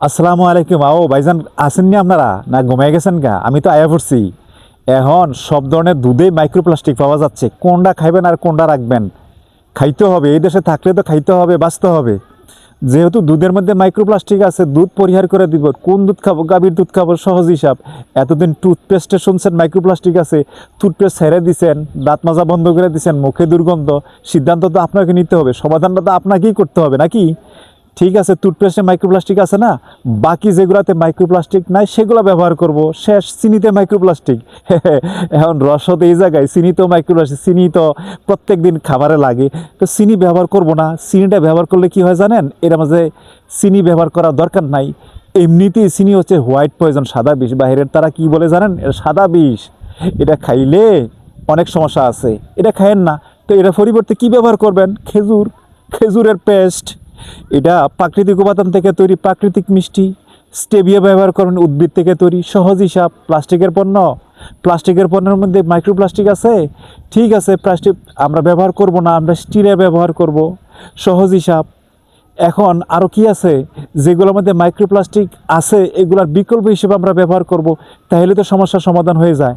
আসসালামু আলাইকুম। ভাইজান আছেন নি আপনারা, না ঘুমাই গেছেন গা? আমি তো আয়া পড়ছি। এখন সব ধরনের দুধে মাইক্রোপ্লাস্টিক পাওয়া যাচ্ছে, কোনটা খাইবেন আর কোনটা রাখবেন? খাইতে হবে, এই দেশে থাকলে তো খাইতে হবে, বাঁচতে হবে। যেহেতু দুধের মধ্যে মাইক্রোপ্লাস্টিক আছে, দুধ পরিহার করে দিব। কোন দুধ খাবো? গাভীর দুধ খাবো, সহজ হিসাব। এতদিন টুথপেস্টে শুনছেন মাইক্রোপ্লাস্টিক আছে, টুথপেস্ট ছেড়ে দিছেন, দাঁত মাজা বন্ধ করে দিছেন, মুখে দুর্গন্ধ। সিদ্ধান্ত তো আপনাকে নিতে হবে, সমাধানটা তো আপনাকেই করতে হবে নাকি? ঠিক আছে, টুথপেস্টে মাইক্রোপ্লাস্টিক আছে না, বাকি যেগুলাতে মাইক্রোপ্লাস্টিক নাই সেগুলো ব্যবহার করব। শেষ, চিনিতে মাইক্রোপ্লাস্টিক। এখন রসদ এই জায়গায়, চিনিতেও মাইক্রোপ্লাস্টিক। চিনি তো প্রত্যেক দিন খাবারে লাগে, তো চিনি ব্যবহার করব না। চিনিটা ব্যবহার করলে কি হয় জানেন? এর মাঝে চিনি ব্যবহার করার দরকার নাই। এমনিতেই চিনি হচ্ছে হোয়াইট পয়জন, সাদা বিষ। বাইরের তারা কি বলে জানেন? এটা সাদা বিষ। এটা খাইলে অনেক সমস্যা আছে, এটা খায়েন না। তো এটা পরিবর্তে কি ব্যবহার করবেন? খেজুর, খেজুরের পেস্ট। এটা প্রাকৃতিক উপাদান থেকে তৈরি, প্রাকৃতিক মিষ্টি। স্টেভিয়া ব্যবহার করুন, উদ্ভিদ থেকে তৈরি, সহজ হিসাব। প্লাস্টিকের পণ্য, প্লাস্টিকের পণ্যের মধ্যে মাইক্রোপ্লাস্টিক আছে। ঠিক আছে, প্লাস্টিক আমরা ব্যবহার করব না, আমরা স্টিলের ব্যবহার করব, সহজ হিসাব। এখন আরও কি আছে যেগুলোর মধ্যে মাইক্রোপ্লাস্টিক আছে, এগুলোর বিকল্প হিসেবে আমরা ব্যবহার করব, তাহলে তো সমস্যার সমাধান হয়ে যায়।